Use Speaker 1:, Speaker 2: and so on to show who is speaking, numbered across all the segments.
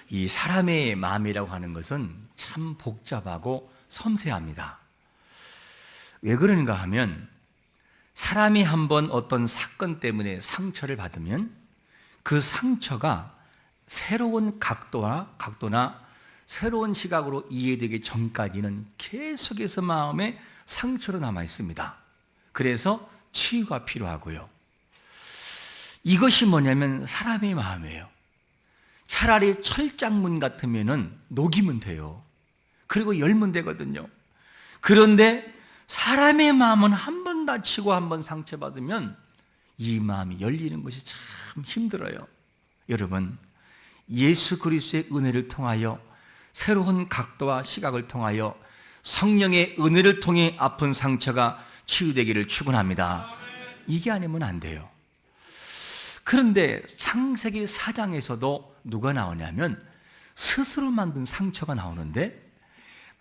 Speaker 1: 이 사람의 마음이라고 하는 것은 참 복잡하고 섬세합니다. 왜 그런가 하면 사람이 한번 어떤 사건 때문에 상처를 받으면 그 상처가 새로운 각도나 새로운 시각으로 이해되기 전까지는 계속해서 마음에 상처로 남아 있습니다. 그래서 치유가 필요하고요. 이것이 뭐냐면 사람의 마음이에요. 차라리 철장문 같으면은 녹이면 돼요. 그리고 열면 되거든요. 그런데 사람의 마음은 한 번 다치고 한 번 상처받으면 이 마음이 열리는 것이 참 힘들어요. 여러분, 예수 그리스도의 은혜를 통하여 새로운 각도와 시각을 통하여 성령의 은혜를 통해 아픈 상처가 치유되기를 축원합니다. 이게 아니면 안 돼요. 그런데 창세기 4장에서도 누가 나오냐면 스스로 만든 상처가 나오는데,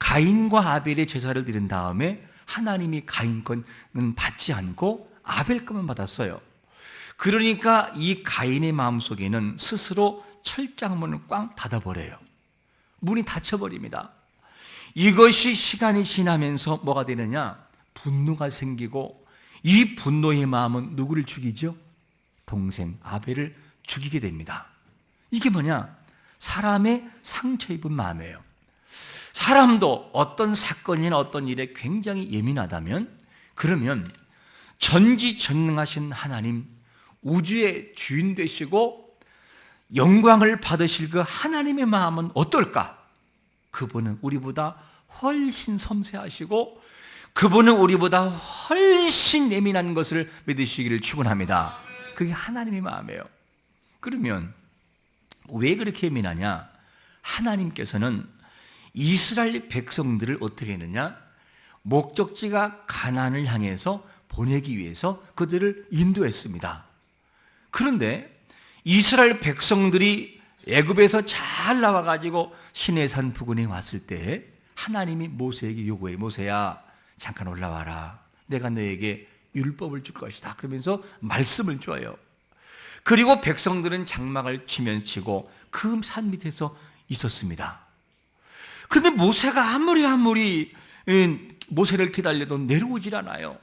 Speaker 1: 가인과 아벨의 제사를 드린 다음에 하나님이 가인 건은 받지 않고 아벨 것만 받았어요. 그러니까 이 가인의 마음속에는 스스로 철장문을 꽝 닫아버려요. 문이 닫혀버립니다. 이것이 시간이 지나면서 뭐가 되느냐? 분노가 생기고, 이 분노의 마음은 누구를 죽이죠? 동생 아벨을 죽이게 됩니다. 이게 뭐냐? 사람의 상처 입은 마음이에요. 사람도 어떤 사건이나 어떤 일에 굉장히 예민하다면, 그러면 전지전능하신 하나님, 우주의 주인 되시고 영광을 받으실 그 하나님의 마음은 어떨까? 그분은 우리보다 훨씬 섬세하시고 그분은 우리보다 훨씬 예민한 것을 믿으시기를 축원합니다. 그게 하나님의 마음이에요. 그러면 왜 그렇게 예민하냐? 하나님께서는 이스라엘 백성들을 어떻게 했느냐? 목적지가 가나안을 향해서 보내기 위해서 그들을 인도했습니다. 그런데 이스라엘 백성들이 애굽에서 잘 나와가지고 시내산 부근에 왔을 때 하나님이 모세에게 요구해. 모세야, 잠깐 올라와라. 내가 너에게 율법을 줄 것이다. 그러면서 말씀을 줘요. 그리고 백성들은 장막을 치면 치고 그 산 밑에서 있었습니다. 그런데 모세가 아무리 모세를 기다려도 내려오질 않아요.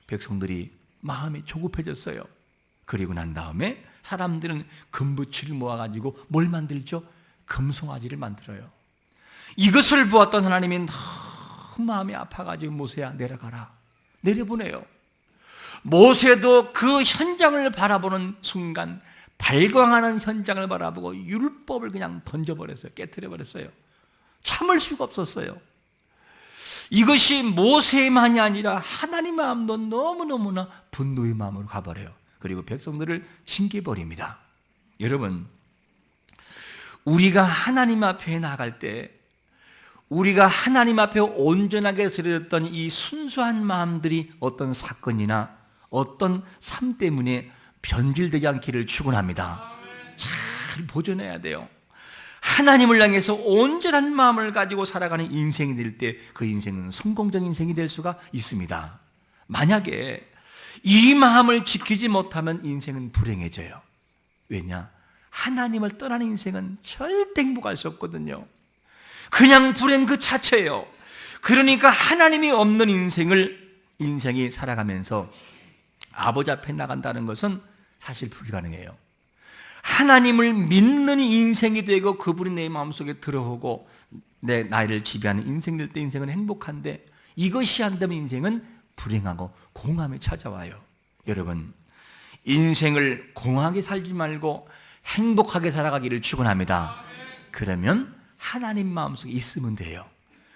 Speaker 1: 백성들이 마음이 조급해졌어요. 그리고 난 다음에 사람들은 금붙이를 모아가지고 뭘 만들죠? 금송아지를 만들어요. 이것을 보았던 하나님이 너무 마음이 아파가지고 모세야 내려가라. 내려보내요. 모세도 그 현장을 바라보는 순간, 발광하는 현장을 바라보고 율법을 그냥 던져버렸어요. 깨트려버렸어요. 참을 수가 없었어요. 이것이 모세만이 아니라 하나님 마음도 너무너무나 분노의 마음으로 가버려요. 그리고 백성들을 징계버립니다. 여러분, 우리가 하나님 앞에 나갈 때, 우리가 하나님 앞에 온전하게 드렸던 이 순수한 마음들이 어떤 사건이나 어떤 삶 때문에 변질되지 않기를 축원합니다. 잘 보존해야 돼요. 하나님을 향해서 온전한 마음을 가지고 살아가는 인생이 될 때 그 인생은 성공적인 인생이 될 수가 있습니다. 만약에 이 마음을 지키지 못하면 인생은 불행해져요. 왜냐? 하나님을 떠나는 인생은 절대 행복할 수 없거든요. 그냥 불행 그 자체예요. 그러니까 하나님이 없는 인생이 살아가면서 아버지 앞에 나간다는 것은 사실 불가능해요. 하나님을 믿는 인생이 되고 그분이 내 마음속에 들어오고 내 나이를 지배하는 인생 될 때 인생은 행복한데, 이것이 안 되면 인생은 불행하고 공함이 찾아와요. 여러분, 인생을 공하게 살지 말고 행복하게 살아가기를 축원합니다. 그러면 하나님 마음속에 있으면 돼요.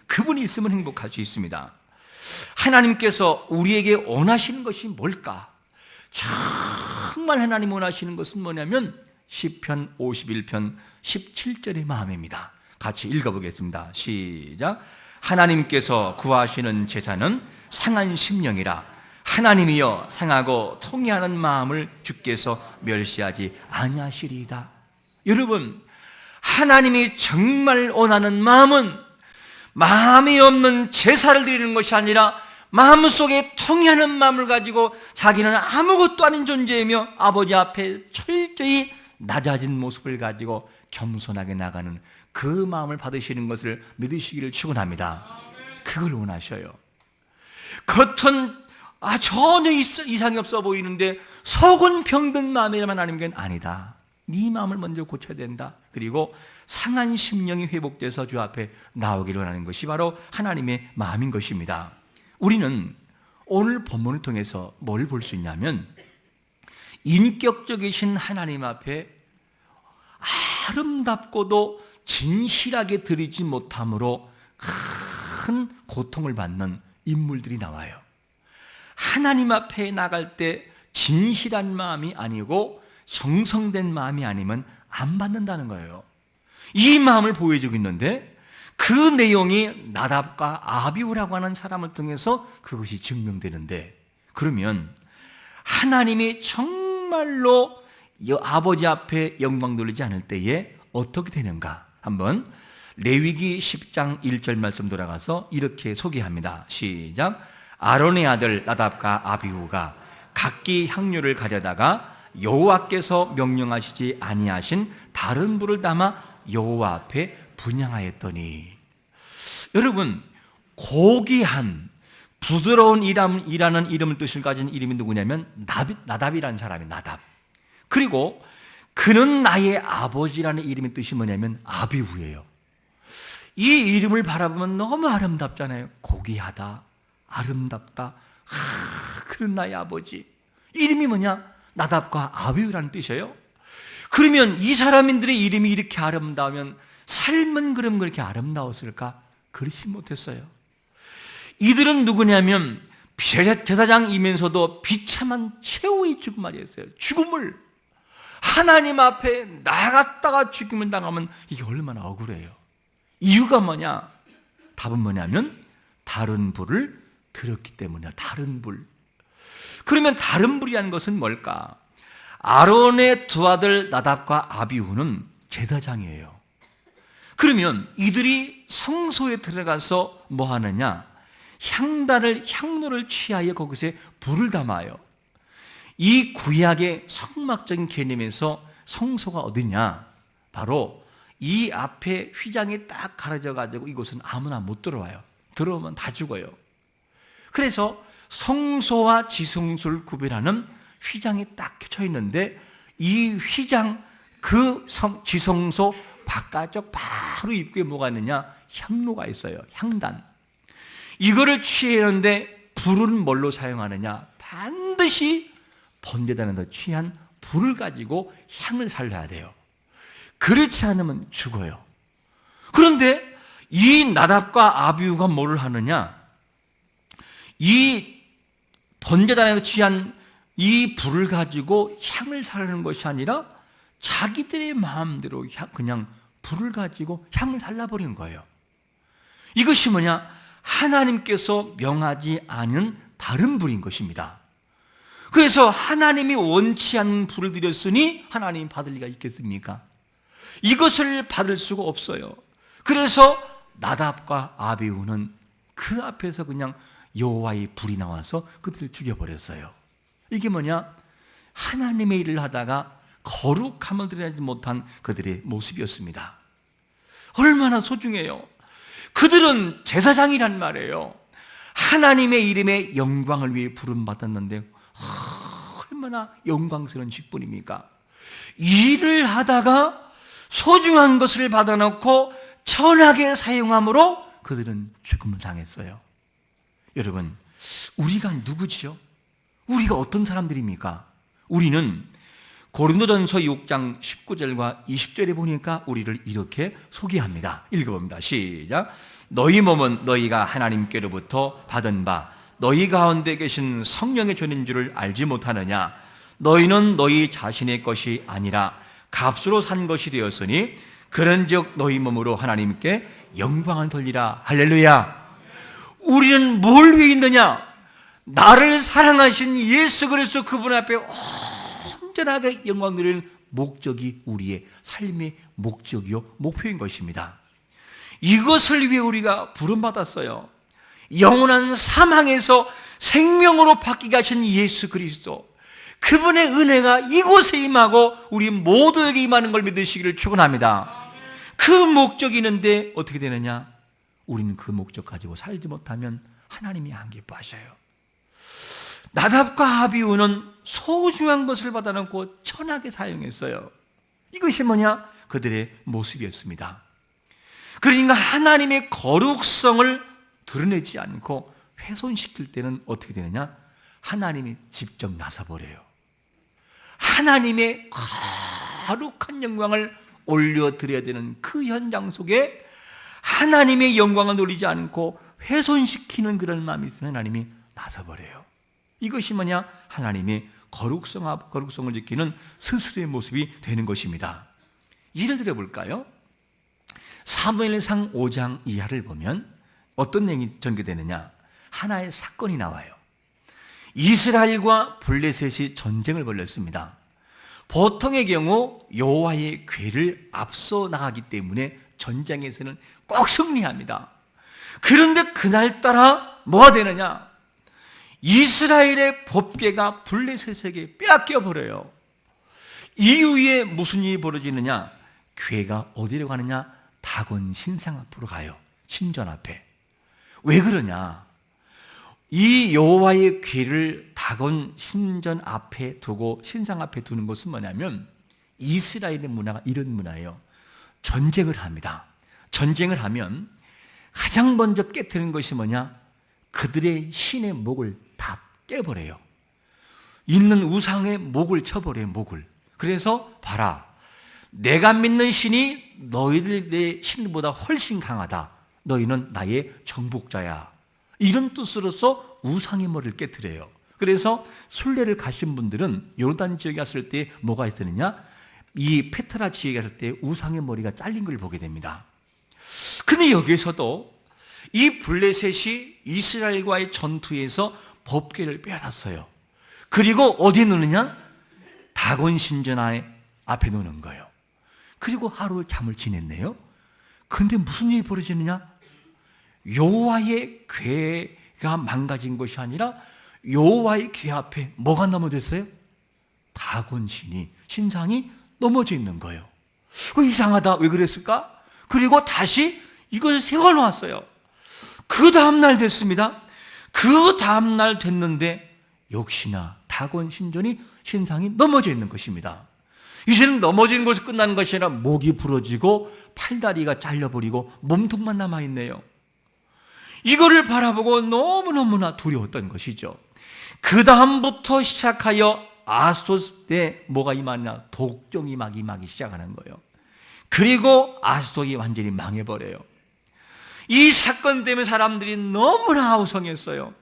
Speaker 1: 그분이 있으면 행복할 수 있습니다. 하나님께서 우리에게 원하시는 것이 뭘까? 정말 하나님 원하시는 것은 뭐냐면 시편 51편 17절의 마음입니다. 같이 읽어보겠습니다. 시작. 하나님께서 구하시는 제사는 상한 심령이라. 하나님이여 상하고 통회하는 마음을 주께서 멸시하지 아니하시리이다. 여러분, 하나님이 정말 원하는 마음은 마음이 없는 제사를 드리는 것이 아니라 마음속에 통회하는 마음을 가지고 자기는 아무것도 아닌 존재이며 아버지 앞에 철저히 낮아진 모습을 가지고 겸손하게 나가는 그 마음을 받으시는 것을 믿으시기를 축원합니다. 그걸 원하셔요. 겉은 전혀 이상이 없어 보이는데 속은 병든 마음이라면 하나님께는 아니다. 네 마음을 먼저 고쳐야 된다. 그리고 상한 심령이 회복돼서 주 앞에 나오기를 원하는 것이 바로 하나님의 마음인 것입니다. 우리는 오늘 본문을 통해서 뭘 볼 수 있냐면 인격적이신 하나님 앞에 아름답고도 진실하게 드리지 못함으로 큰 고통을 받는 인물들이 나와요. 하나님 앞에 나갈 때 진실한 마음이 아니고 정성된 마음이 아니면 안 받는다는 거예요. 이 마음을 보여주고 있는데 그 내용이 나답과 아비후라고 하는 사람을 통해서 그것이 증명되는데, 그러면 하나님이 정말로 아버지 앞에 영광 돌리지 않을 때에 어떻게 되는가? 한번 레위기 10장 1절 말씀 돌아가서 이렇게 소개합니다. 시작. 아론의 아들 나답과 아비후가 각기 향료를 가져다가 여호와께서 명령하시지 아니하신 다른 불을 담아 여호와 앞에 분향하였더니, 여러분, 고귀한 부드러운 이라는 이름을 뜻을 가진 이름이 누구냐면 나답이라는 사람이 나답. 그리고 그는 나의 아버지라는 이름의 뜻이 뭐냐면 아비후예요. 이 이름을 바라보면 너무 아름답잖아요. 고귀하다, 아름답다, 그런 나의 아버지. 이름이 뭐냐? 나답과 아비후라는 뜻이에요. 그러면 이 사람들의 이름이 이렇게 아름다우면 삶은 그럼 그렇게 아름다웠을까? 그렇지 못했어요. 이들은 누구냐면 제사장이면서도 비참한 최후의 죽음맞이했어요. 죽음을 하나님 앞에 나갔다가 죽임을 당하면 이게 얼마나 억울해요. 이유가 뭐냐? 답은 뭐냐면 다른 불을 들었기 때문이야. 다른 불. 그러면 다른 불이라는 것은 뭘까? 아론의 두 아들 나답과 아비후는 제사장이에요. 그러면 이들이 성소에 들어가서 뭐 하느냐? 향로를 취하여 거기서 불을 담아요. 이 구약의 성막적인 개념에서 성소가 어디냐? 바로 이 앞에 휘장이 딱 가려져 가지고 이곳은 아무나 못 들어와요. 들어오면 다 죽어요. 그래서 성소와 지성소를 구별하는 휘장이 딱 켜져 있는데, 이 휘장 지성소 바깥쪽 바로 입구에 뭐가 있느냐? 향로가 있어요. 향단. 이거를 취하는데 불은 뭘로 사용하느냐? 반드시 번제단에서 취한 불을 가지고 향을 살려야 돼요. 그렇지 않으면 죽어요. 그런데 이 나답과 아비후가 뭐를 하느냐? 이 번제단에서 취한 이 불을 가지고 향을 살리는 것이 아니라 자기들의 마음대로 그냥 불을 가지고 향을 살라버린 거예요. 이것이 뭐냐? 하나님께서 명하지 않은 다른 불인 것입니다. 그래서 하나님이 원치 않는 불을 드렸으니 하나님이 받을 리가 있겠습니까? 이것을 받을 수가 없어요. 그래서 나답과 아비후는 그 앞에서 그냥 여호와의 불이 나와서 그들을 죽여버렸어요. 이게 뭐냐? 하나님의 일을 하다가 거룩함을 드러내지 못한 그들의 모습이었습니다. 얼마나 소중해요. 그들은 제사장이란 말이에요. 하나님의 이름의 영광을 위해 부름받았는데 얼마나 영광스러운 직분입니까? 일을 하다가 소중한 것을 받아놓고 천하게 사용함으로 그들은 죽음을 당했어요. 여러분, 우리가 누구지요? 우리가 어떤 사람들입니까? 우리는 고린도전서 6장 19절과 20절에 보니까 우리를 이렇게 소개합니다. 읽어봅니다. 시작. 너희 몸은 너희가 하나님께로부터 받은 바 너희 가운데 계신 성령의 전인 줄을 알지 못하느냐? 너희는 너희 자신의 것이 아니라 값으로 산 것이 되었으니 그런즉 너희 몸으로 하나님께 영광을 돌리라. 할렐루야. 우리는 뭘 위해 있느냐? 나를 사랑하신 예수 그리스도 그분 앞에 온전하게 영광 드리는 목적이 우리의 삶의 목적이요 목표인 것입니다. 이것을 위해 우리가 부름받았어요. 영원한 사망에서 생명으로 바뀌게 하신 예수 그리스도, 그분의 은혜가 이곳에 임하고 우리 모두에게 임하는 걸 믿으시기를 축원합니다. 그 목적이 있는데 어떻게 되느냐? 우리는 그 목적 가지고 살지 못하면 하나님이 안 기뻐하셔요. 나답과 아비후는 소중한 것을 받아놓고 천하게 사용했어요. 이것이 뭐냐? 그들의 모습이었습니다. 그러니까 하나님의 거룩성을 드러내지 않고 훼손시킬 때는 어떻게 되느냐? 하나님이 직접 나서버려요. 하나님의 거룩한 영광을 올려드려야 되는 그 현장 속에 하나님의 영광을 누리지 않고 훼손시키는 그런 마음이 있으면 하나님이 나서버려요. 이것이 뭐냐? 하나님의 거룩성을 지키는 스스로의 모습이 되는 것입니다. 예를 들어 볼까요? 사무엘상 5장 이하를 보면 어떤 내용이 전개되느냐? 하나의 사건이 나와요. 이스라엘과 블레셋이 전쟁을 벌였습니다. 보통의 경우 여호와의 궤를 앞서 나가기 때문에 전쟁에서는 꼭 승리합니다. 그런데 그날따라 뭐가 되느냐? 이스라엘의 법궤가 블레셋에게 빼앗겨 버려요. 이후에 무슨 일이 벌어지느냐? 궤가 어디로 가느냐? 다곤 신상 앞으로 가요. 신전 앞에. 왜 그러냐? 이 여호와의 궤를 다곤 신전 앞에 두고 신상 앞에 두는 것은 뭐냐면 이스라엘의 문화가 이런 문화예요. 전쟁을 합니다. 전쟁을 하면 가장 먼저 깨트리는 것이 뭐냐? 그들의 신의 목을 다 깨버려요. 있는 우상의 목을 쳐버려요. 목을. 그래서 봐라, 내가 믿는 신이 너희들의 신보다 훨씬 강하다. 너희는 나의 정복자야. 이런 뜻으로서 우상의 머리를 깨트려요. 그래서 순례를 가신 분들은 요르단 지역에 갔을 때 뭐가 있었느냐? 이 페트라 지역에 갔을 때 우상의 머리가 잘린 걸 보게 됩니다. 근데 여기에서도 이 블레셋이 이스라엘과의 전투에서 법궤를 빼앗았어요. 그리고 어디에 놓느냐? 다곤 신전 앞에 놓는 거예요. 그리고 하루 잠을 지냈네요. 그런데 무슨 일이 벌어지느냐? 여호와의 궤가 망가진 것이 아니라 여호와의 궤 앞에 뭐가 넘어졌어요? 다곤 신상이 넘어져 있는 거예요. 이상하다. 왜 그랬을까? 그리고 다시 이것을 세워놓았어요. 그 다음날 됐습니다. 그 다음날 됐는데 역시나 다곤 신상이 넘어져 있는 것입니다. 이제는 넘어지는 것이 끝나는 것이 아니라 목이 부러지고 팔다리가 잘려버리고 몸통만 남아있네요. 이거를 바라보고 너무너무나 두려웠던 것이죠. 그 다음부터 시작하여 아스돗 때 뭐가 임하냐? 독종이 막 임하기 시작하는 거예요. 그리고 아스돗이 완전히 망해버려요. 이 사건 때문에 사람들이 너무나 아우성했어요.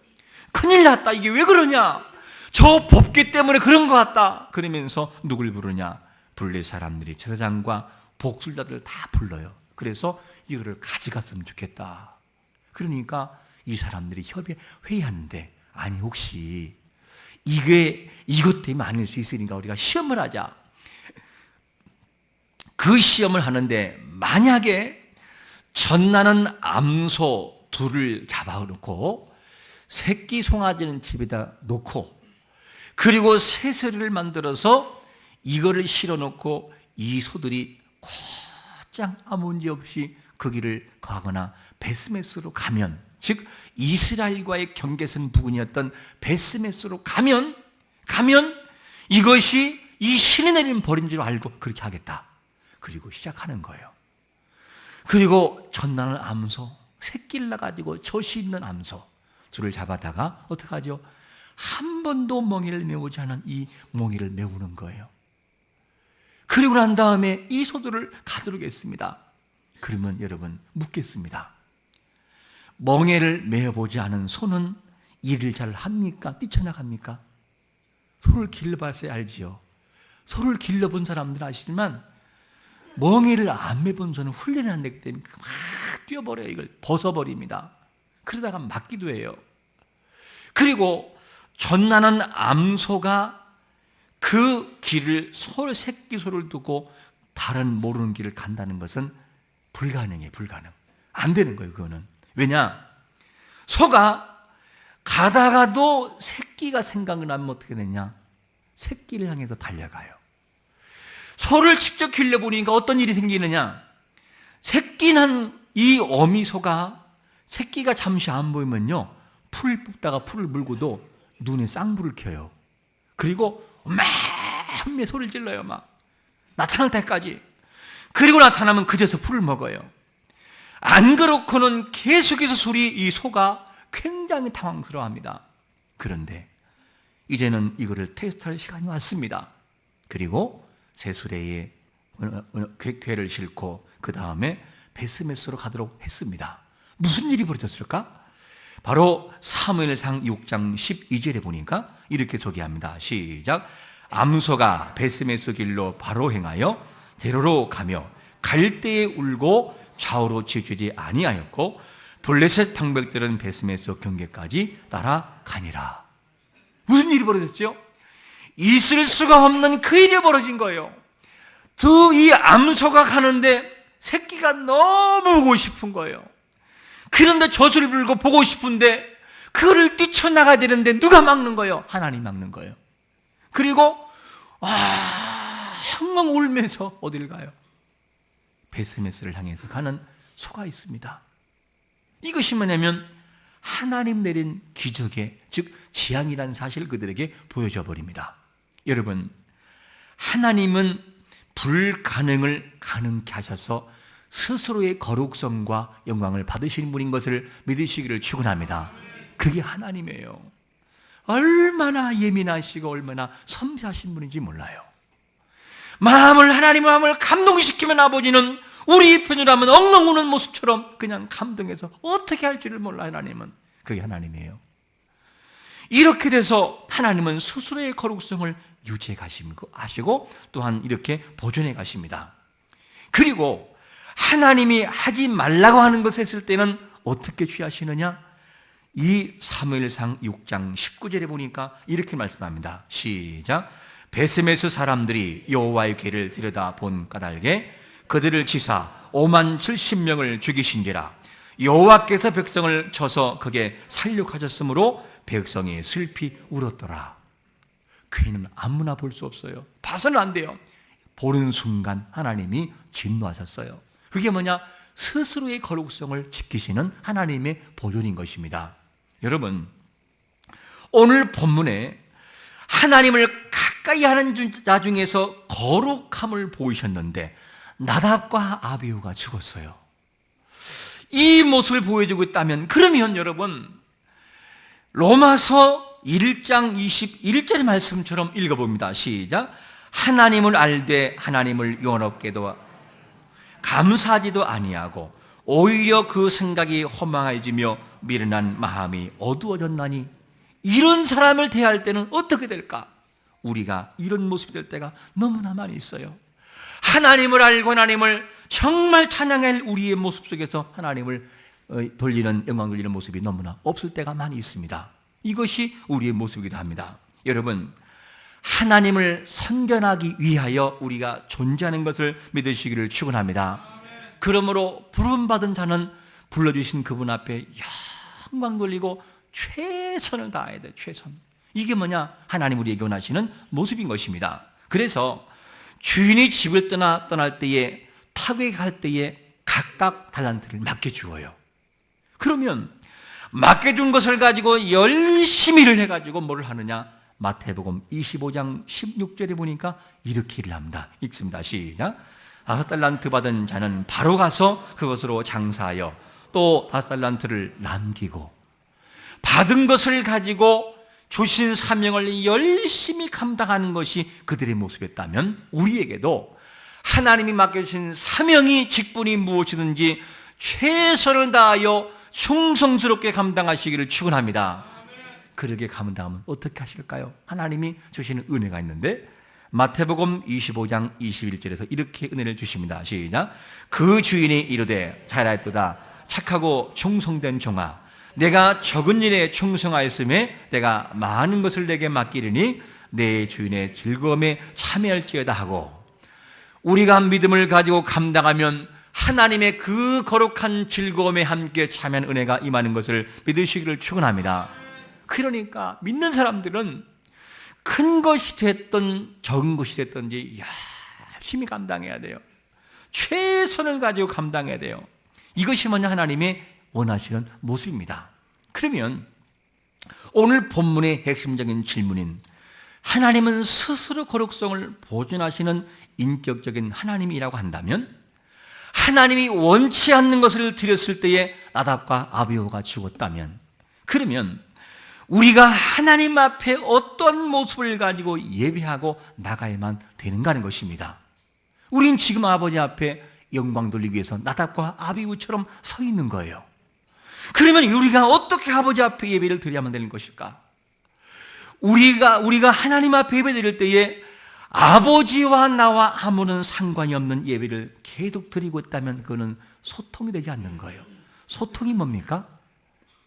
Speaker 1: 큰일 났다. 이게 왜 그러냐? 저 법궤 때문에 그런 것 같다. 그러면서 누굴 부르냐? 블레 사람들이 제사장과 복술자들 다 불러요. 그래서 이거를 가져갔으면 좋겠다. 그러니까 이 사람들이 회의하는데, 아니 혹시 이것 때문에 아닐 수 있으니까 우리가 시험을 하자. 그 시험을 하는데 만약에 전나는 암소 둘을 잡아놓고 새끼 송아지는 집에다 놓고 그리고 새소리를 만들어서 이거를 실어놓고 이 소들이 곧장 아무 문제 없이 그 길을 가거나 베스메스로 가면, 즉 이스라엘과의 경계선 부근이었던 베스메스로 가면 이것이 이 신이 내린 벌인 줄 알고 그렇게 하겠다. 그리고 시작하는 거예요. 그리고 전나는 암소, 새끼를 낳아가지고 젖이 있는 암소 둘을 잡아다가 어떻게 하죠? 한 번도 멍에를 메우지 않은 이 멍에를 메우는 거예요. 그리고 난 다음에 이 소들을 가두겠습니다. 그러면 여러분 묻겠습니다. 멍에를 메어보지 않은 소는 일을 잘 합니까? 뛰쳐나갑니까? 소를 길러봤어야 알지요. 소를 길러본 사람들 아시지만 멍에를 안 메본 소는 훈련이 안 되기 때문에 막 뛰어버려요. 이걸 벗어버립니다. 그러다가 맞기도 해요. 그리고 전나는 암소가 그 길을 새끼 소를 두고 다른 모르는 길을 간다는 것은 불가능해요. 불가능. 안 되는 거예요. 그거는. 왜냐? 소가 가다가도 새끼가 생각나면 어떻게 되냐? 새끼를 향해서 달려가요. 소를 직접 길러보니까 어떤 일이 생기느냐? 새끼 난 이 어미소가 새끼가 잠시 안 보이면요, 풀 뽑다가 풀을 물고도 눈에 쌍불을 켜요. 그리고 매 소리를 질러요. 막 나타날 때까지. 그리고 나타나면 그제서 풀을 먹어요. 안 그렇고는 계속해서 이 소가 굉장히 당황스러워합니다. 그런데 이제는 이거를 테스트할 시간이 왔습니다. 그리고 새수레에 괴를 싣고 그 다음에 베스메스로 가도록 했습니다. 무슨 일이 벌어졌을까? 바로 사무엘상 6장 12절에 보니까 이렇게 소개합니다. 시작. 암소가 베스메스 길로 바로 행하여 대로로 가며 갈 때에 울고 좌우로 지치지 아니하였고 블레셋 방백들은 베스메스 경계까지 따라가니라. 무슨 일이 벌어졌죠? 있을 수가 없는 그 일이 벌어진 거예요. 이 암소가 가는데 새끼가 너무 보고 싶은 거예요. 그런데 젖을 불고 보고 싶은데 그를 뛰쳐나가야 되는데 누가 막는 거예요? 하나님 막는 거예요. 그리고 엉엉 울면서 어딜 가요? 베스메스를 향해서 가는 소가 있습니다. 이것이 뭐냐면 하나님 내린 기적의, 즉 지향이라는 사실을 그들에게 보여줘 버립니다. 여러분, 하나님은 불가능을 가능케 하셔서 스스로의 거룩성과 영광을 받으시는 분인 것을 믿으시기를 축원합니다. 그게 하나님이에요. 얼마나 예민하시고 얼마나 섬세하신 분인지 몰라요. 하나님의 마음을 감동시키면 아버지는 우리 편이라면 엉엉 우는 모습처럼 그냥 감동해서 어떻게 할지를 몰라. 하나님은 그게 하나님이에요. 이렇게 돼서 하나님은 스스로의 거룩성을 유지해 가시고 또한 이렇게 보존해 가십니다. 그리고 하나님이 하지 말라고 하는 것을 했을 때는 어떻게 취하시느냐? 이 사무엘상 6장 19절에 보니까 이렇게 말씀합니다. 시작. 베스메스 사람들이 여호와의 궤를 들여다본 까닭에 그들을 치사 5만 70명을 죽이신지라. 여호와께서 백성을 쳐서 그게 살육하셨으므로 백성이 슬피 울었더라. 궤는 아무나 볼 수 없어요. 봐서는 안 돼요. 보는 순간 하나님이 진노하셨어요. 그게 뭐냐? 스스로의 거룩성을 지키시는 하나님의 보존인 것입니다. 여러분, 오늘 본문에 하나님을 가까이 하는 자 중에서 거룩함을 보이셨는데 나답과 아비후가 죽었어요. 이 모습을 보여주고 있다면, 그러면 여러분, 로마서 1장 21절의 말씀처럼 읽어봅니다. 시작. 하나님을 알되 하나님을 영원롭게도 감사하지도 아니하고 오히려 그 생각이 허망해지며 미련한 마음이 어두워졌나니, 이런 사람을 대할 때는 어떻게 될까? 우리가 이런 모습이 될 때가 너무나 많이 있어요. 하나님을 알고 하나님을 정말 찬양할 우리의 모습 속에서 하나님을 돌리는, 영광 돌리는 모습이 너무나 없을 때가 많이 있습니다. 이것이 우리의 모습이기도 합니다. 여러분, 하나님을 선견하기 위하여 우리가 존재하는 것을 믿으시기를 축원합니다. 그러므로 부름받은 자는 불러주신 그분 앞에 영광 돌리고 최선을 다해야 돼. 최선. 이게 뭐냐? 하나님 우리에게 원하시는 모습인 것입니다. 그래서 주인이 집을 떠날 때에, 타국에 갈 때에 각각 달란트를 맡겨주어요. 그러면 맡겨준 것을 가지고 열심히 일을 해가지고 뭘 하느냐? 마태복음 25장 16절에 보니까 이렇게 일을 합니다. 읽습니다. 시작. 5달란트 받은 자는 바로 가서 그것으로 장사하여 또 5달란트를 남기고, 받은 것을 가지고 주신 사명을 열심히 감당하는 것이 그들의 모습이었다면, 우리에게도 하나님이 맡겨주신 사명이, 직분이 무엇이든지 최선을 다하여 충성스럽게 감당하시기를 축원합니다. 그렇게 감당하면 어떻게 하실까요? 하나님이 주시는 은혜가 있는데, 마태복음 25장 21절에서 이렇게 은혜를 주십니다. 시작. 그 주인이 이르되 잘하였도다 착하고 충성된 종아, 내가 적은 일에 충성하였음에 내가 많은 것을 내게 맡기리니 내 주인의 즐거움에 참여할지어다 하고, 우리가 믿음을 가지고 감당하면 하나님의 그 거룩한 즐거움에 함께 참여한 은혜가 임하는 것을 믿으시기를 축원합니다. 그러니까 믿는 사람들은 큰 것이 됐든 적은 것이 됐든지 열심히 감당해야 돼요. 최선을 가지고 감당해야 돼요. 이것이 뭐냐, 하나님의 원하시는 모습입니다. 그러면 오늘 본문의 핵심적인 질문인 하나님은 스스로 거룩성을 보존하시는 인격적인 하나님이라고 한다면, 하나님이 원치 않는 것을 드렸을 때에 나답과 아비후가 죽었다면, 그러면 우리가 하나님 앞에 어떤 모습을 가지고 예배하고 나가야만 되는가 하는 것입니다. 우리는 지금 아버지 앞에 영광 돌리기 위해서 나답과 아비후처럼 서 있는 거예요. 그러면 우리가 어떻게 아버지 앞에 예배를 드려야만 되는 것일까? 우리가 하나님 앞에 예배 드릴 때에 아버지와 나와 아무런 상관이 없는 예배를 계속 드리고 있다면 그거는 소통이 되지 않는 거예요. 소통이 뭡니까?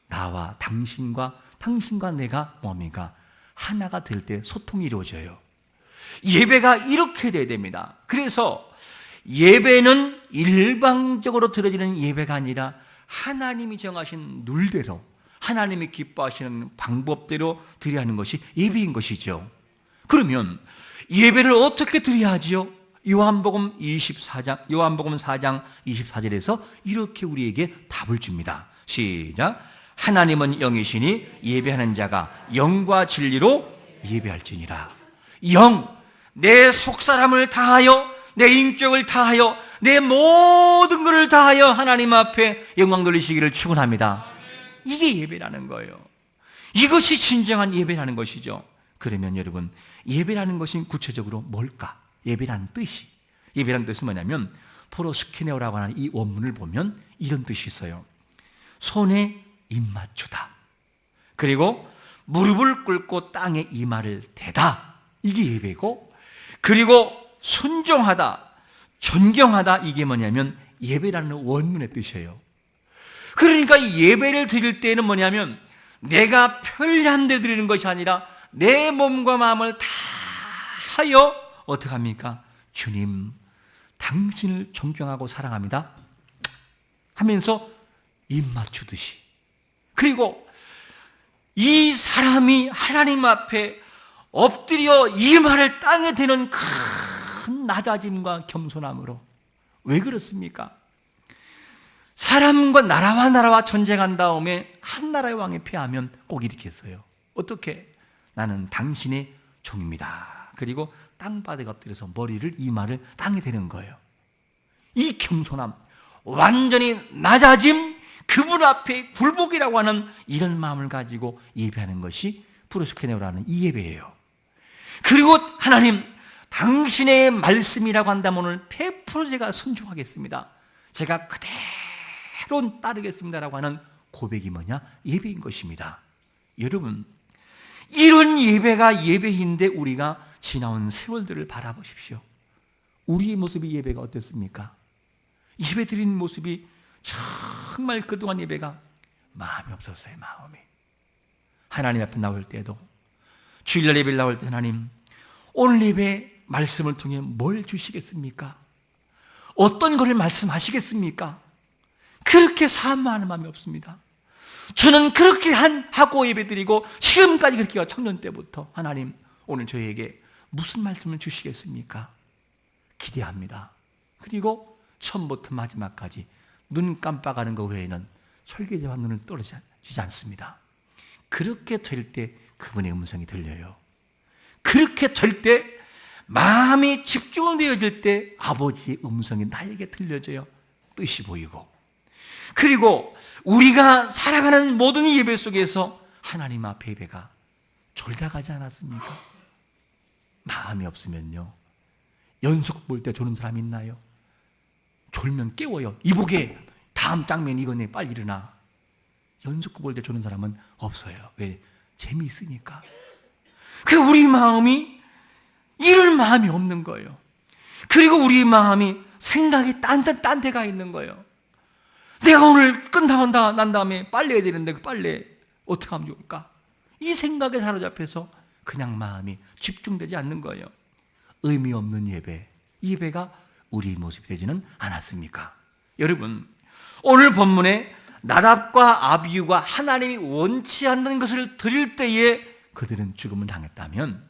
Speaker 1: 나와 당신과 내가 뭡니까? 하나가 될 때 소통이 이루어져요. 예배가 이렇게 돼야 됩니다. 그래서 예배는 일방적으로 드려지는 예배가 아니라 하나님이 정하신 룰대로, 하나님이 기뻐하시는 방법대로 드려야 하는 것이 예배인 것이죠. 그러면 예배를 어떻게 드려야 하지요? 요한복음 4장 24절에서 이렇게 우리에게 답을 줍니다. 시작. 하나님은 영이시니 예배하는 자가 영과 진리로 예배할지니라. 영, 내 속사람을 다하여, 내 인격을 다하여, 내 모든 것을 다하여 하나님 앞에 영광 돌리시기를 축원합니다. 이게 예배라는 거예요. 이것이 진정한 예배라는 것이죠. 그러면 여러분, 예배라는 것이 구체적으로 뭘까? 예배라는 뜻이, 예배라는 뜻은 뭐냐면 포로스키네오라고 하는 이 원문을 보면 이런 뜻이 있어요. 손에 입맞추다, 그리고 무릎을 꿇고 땅에 이마를 대다, 이게 예배고, 그리고 순종하다, 존경하다, 이게 뭐냐면 예배라는 원문의 뜻이에요. 그러니까 이 예배를 드릴 때는 뭐냐면 내가 편리한 데 드리는 것이 아니라 내 몸과 마음을 다하여 어떻게 합니까? 주님, 당신을 존경하고 사랑합니다 하면서 입 맞추듯이, 그리고 이 사람이 하나님 앞에 엎드려 이마를 땅에 대는 큰 낮아짐과 겸손함으로. 왜 그렇습니까? 사람과 나라와 전쟁한 다음에 한 나라의 왕이 패하면 꼭 이렇게 했어요. 어떻게? 나는 당신의 종입니다. 그리고 땅바닥에 엎드려서 이마를 땅에 대는 거예요. 이 겸손함, 완전히 낮아짐, 그분 앞에 굴복이라고 하는 이런 마음을 가지고 예배하는 것이 프로스케네오라는 이 예배예요. 그리고 하나님, 당신의 말씀이라고 한다면 오늘 100% 제가 순종하겠습니다, 제가 그대로 따르겠습니다라고 하는 고백이 뭐냐? 예배인 것입니다. 여러분, 이런 예배가 예배인데 우리가 지나온 세월들을 바라보십시오. 우리의 모습이 예배가 어땠습니까? 예배 드리는 모습이 정말 그동안 예배가 마음이 없었어요. 마음이. 하나님 앞에 나올 때도, 주일날 예배를 나올 때 하나님, 오늘 예배 말씀을 통해 뭘 주시겠습니까? 어떤 것을 말씀하시겠습니까? 그렇게 사모하는 마음이 없습니다. 저는 그렇게 하고 예배드리고 지금까지 그렇게 해요. 청년 때부터 하나님, 오늘 저에게 무슨 말씀을 주시겠습니까? 기대합니다. 그리고 처음부터 마지막까지 눈 깜빡하는 것 외에는 설계자와 눈을 떨어지지 않습니다. 그렇게 될 때 그분의 음성이 들려요. 그렇게 될 때, 마음이 집중되어질 때 아버지의 음성이 나에게 들려져요. 뜻이 보이고. 그리고 우리가 살아가는 모든 예배 속에서 하나님 앞에 예배가 졸다 가지 않았습니까? 마음이 없으면요, 연속 볼 때 조는 사람 있나요? 졸면 깨워요. 이보게, 다음 장면 이거네, 빨리 일어나. 연속 볼 때 조는 사람은 없어요. 왜? 재미있으니까. 그 우리 마음이 이럴 마음이 없는 거예요. 그리고 우리 마음이 생각이 딴 데가 있는 거예요. 내가 오늘 끝나고 난 다음에 빨래해야 되는데 그 빨래 어떻게 하면 좋을까? 이 생각에 사로잡혀서 그냥 마음이 집중되지 않는 거예요. 의미 없는 예배, 이 예배가 우리 모습이 되지는 않았습니까? 여러분, 오늘 본문에 나답과 아비후가 하나님이 원치 않는 것을 드릴 때에 그들은 죽음을 당했다면,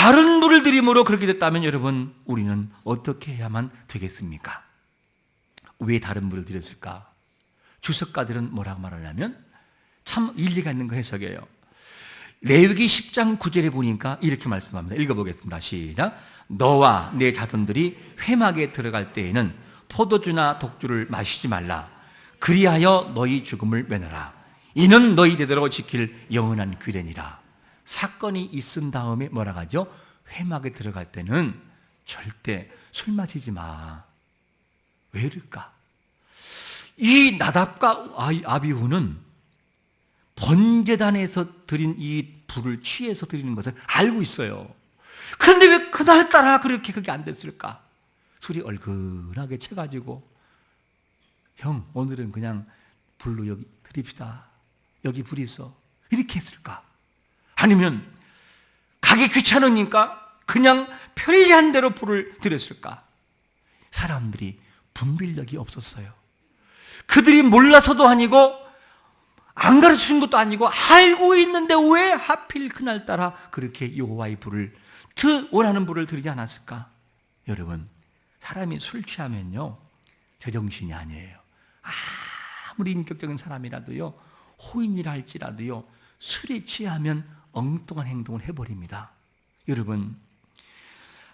Speaker 1: 다른 불을 들임으로 그렇게 됐다면 여러분, 우리는 어떻게 해야만 되겠습니까? 왜 다른 불을 들였을까? 주석가들은 뭐라고 말하냐면 참 일리가 있는 거 해석이에요. 레위기 10장 9절에 보니까 이렇게 말씀합니다. 읽어보겠습니다. 시작. 너와 내 자손들이 회막에 들어갈 때에는 포도주나 독주를 마시지 말라. 그리하여 너희 죽음을 면하라. 이는 너희 대대로 지킬 영원한 규례니라. 사건이 있은 다음에 뭐라 하죠? 회막에 들어갈 때는 절대 술 마시지 마. 왜 그럴까? 이 나답과 아비후는 번제단에서 드린 이 불을 취해서 드리는 것을 알고 있어요. 그런데 왜 그날따라 그렇게 안 됐을까? 술이 얼큰하게 채가지고, 형 오늘은 그냥 불로 여기 드립시다, 여기 불이 있어, 이렇게 했을까? 아니면 가기 귀찮으니까 그냥 편리한 대로 불을 들였을까? 사람들이 분별력이 없었어요. 그들이 몰라서도 아니고 안 가르치는 것도 아니고 알고 있는데 왜 하필 그날따라 그렇게 여호와의 불을, 원하는 불을 드리지 않았을까? 여러분, 사람이 술 취하면요 제정신이 아니에요. 아무리 인격적인 사람이라도요, 호인이라 할지라도요, 술에 취하면 엉뚱한 행동을 해버립니다. 여러분,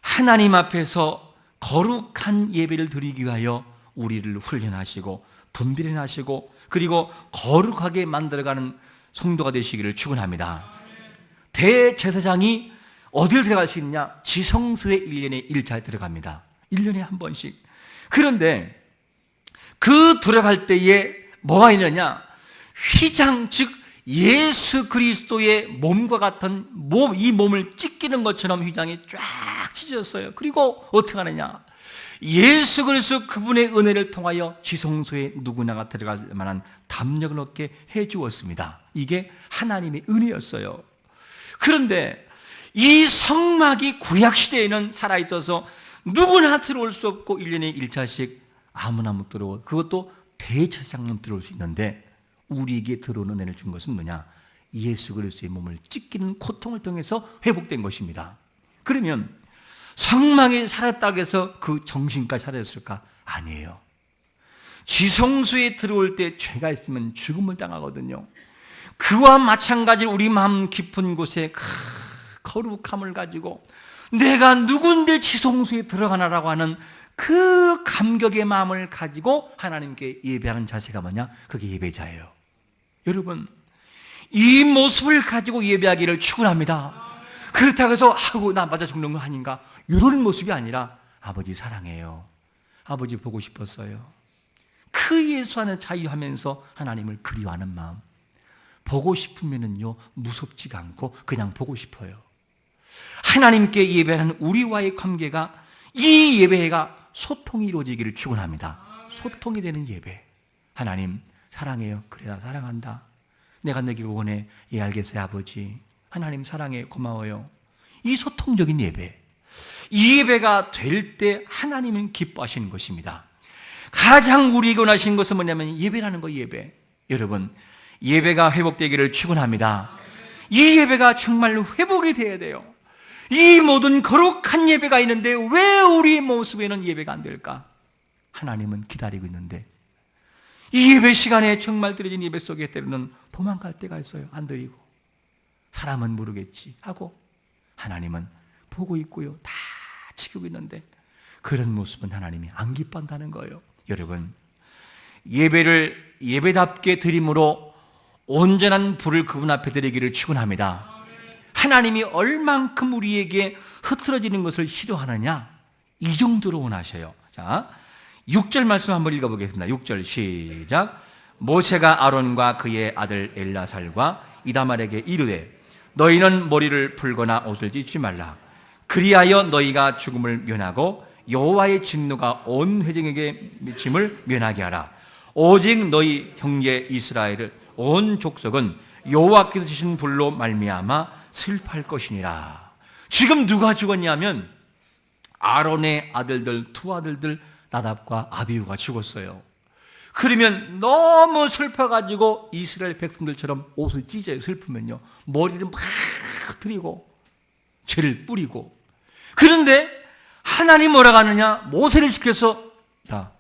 Speaker 1: 하나님 앞에서 거룩한 예배를 드리기 위하여 우리를 훈련하시고 분별하시고 그리고 거룩하게 만들어가는 성도가 되시기를 축원합니다. 대제사장이 어딜 들어갈 수 있냐? 지성소에 1년에 1차 들어갑니다. 1년에 한 번씩. 그런데 그 들어갈 때에 뭐가 있느냐? 휘장, 즉 예수 그리스도의 몸과 같은 이 몸을 찢기는 것처럼 휘장이 쫙 찢어졌어요. 그리고 어떻게 하느냐? 예수 그리스도 그분의 은혜를 통하여 지성소에 누구나가 들어갈 만한 담력을 얻게 해 주었습니다. 이게 하나님의 은혜였어요. 그런데 이 성막이 구약시대에는 살아있어서 누구나 들어올 수 없고 1년에 1차씩 아무나 못 들어오고, 그것도 대제사장만 들어올 수 있는데 우리에게 들어오는 은혜를 준 것은 뭐냐? 예수 그리스도의 몸을 찢기는 고통을 통해서 회복된 것입니다. 그러면 성막이 살았다고 해서 그 정신까지 살았을까? 아니에요. 지성소에 들어올 때 죄가 있으면 죽음을 당하거든요. 그와 마찬가지로 우리 마음 깊은 곳에 거룩함을 가지고 내가 누군데 지성소에 들어가나라고 하는 그 감격의 마음을 가지고 하나님께 예배하는 자세가 뭐냐? 그게 예배자예요. 여러분, 이 모습을 가지고 예배하기를 축원합니다. 그렇다고 해서 나 맞아 죽는 거 아닌가? 이런 모습이 아니라 아버지 사랑해요, 아버지 보고 싶었어요, 그 예수 안에 자유하면서 하나님을 그리워하는 마음. 보고 싶으면은요 무섭지가 않고 그냥 보고 싶어요. 하나님께 예배하는 우리와의 관계가, 이 예배가 소통이 이루어지기를 축원합니다. 소통이 되는 예배. 하나님 사랑해요. 그래, 나 사랑한다. 내가 너에게 원해. 예, 알겠어요 아버지. 하나님 사랑해, 고마워요. 이 소통적인 예배, 이 예배가 될 때 하나님은 기뻐하시는 것입니다. 가장 우리에게 원하시는 것은 뭐냐면 예배라는 거, 예배. 여러분, 예배가 회복되기를 축원합니다. 이 예배가 정말로 회복이 돼야 돼요. 이 모든 거룩한 예배가 있는데 왜 우리 모습에는 예배가 안 될까? 하나님은 기다리고 있는데 이 예배 시간에 정말 드려진 예배 속에 때로는 도망갈 때가 있어요. 안 드리고. 사람은 모르겠지 하고 하나님은 보고 있고요, 다 지키고 있는데 그런 모습은 하나님이 안 기뻐한다는 거예요. 여러분, 예배를 예배답게 드림으로 온전한 불을 그분 앞에 드리기를 축원합니다. 하나님이 얼만큼 우리에게 흐트러지는 것을 싫어하느냐? 이 정도로 원하셔요. 자, 6절 말씀 한번 읽어보겠습니다. 6절 시작. 모세가 아론과 그의 아들 엘라살과 이다말에게 이르되 너희는 머리를 풀거나 옷을 찢지 말라. 그리하여 너희가 죽음을 면하고 여호와의 진노가 온 회중에게 미침을 면하게 하라. 오직 너희 형제 이스라엘을 온 족속은 여호와께서 주신 불로 말미암아 슬퍼할 것이니라. 지금 누가 죽었냐면 아론의 아들들, 두 아들들 나답과 아비후가 죽었어요. 그러면 너무 슬퍼가지고 이스라엘 백성들처럼 옷을 찢어요. 슬프면요 머리를 막 들이고 죄를 뿌리고. 그런데 하나님 뭐라고 하느냐? 모세를 시켜서 자,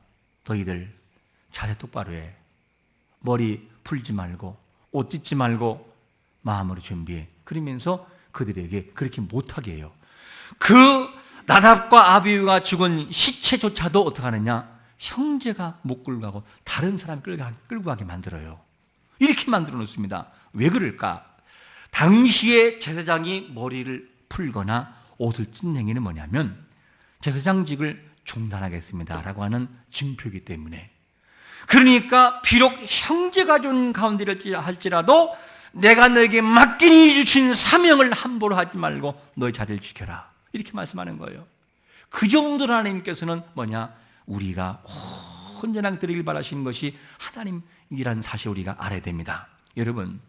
Speaker 1: 너희들 자세 똑바로 해. 머리 풀지 말고 옷 찢지 말고 마음으로 준비해. 그러면서 그들에게 그렇게 못하게 해요. 그 나답과 아비후가 죽은 시체조차도 어떻게 하느냐? 형제가 못 끌고 가고 다른 사람이 끌고 가게 만들어요. 이렇게 만들어 놓습니다. 왜 그럴까? 당시에 제사장이 머리를 풀거나 옷을 찢는 행위는 뭐냐면 제사장직을 중단하겠습니다 라고 하는 징표이기 때문에. 그러니까 비록 형제가 준 가운데를 할지라도 내가 너에게 맡기니 주신 사명을 함부로 하지 말고 너의 자리를 지켜라, 이렇게 말씀하는 거예요. 그 정도로 하나님께서는 뭐냐? 우리가 온전하게 드리길 바라시는 것이 하나님이라는 사실을 우리가 알아야 됩니다. 여러분,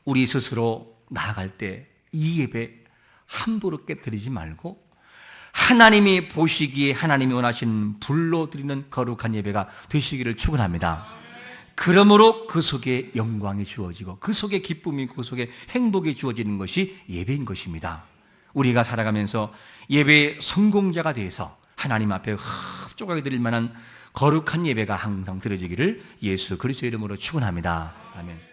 Speaker 1: 우리 스스로 나아갈 때 이 예배 함부로 깨뜨리지 말고 하나님이 보시기에 하나님이 원하시는 불로 드리는 거룩한 예배가 되시기를 축원합니다. 그러므로 그 속에 영광이 주어지고 그 속에 기쁨이, 그 속에 행복이 주어지는 것이 예배인 것입니다. 우리가 살아가면서 예배의 성공자가 되어서 하나님 앞에 흡족하게 드릴 만한 거룩한 예배가 항상 드려지기를 예수 그리스도의 이름으로 축원합니다. 아멘.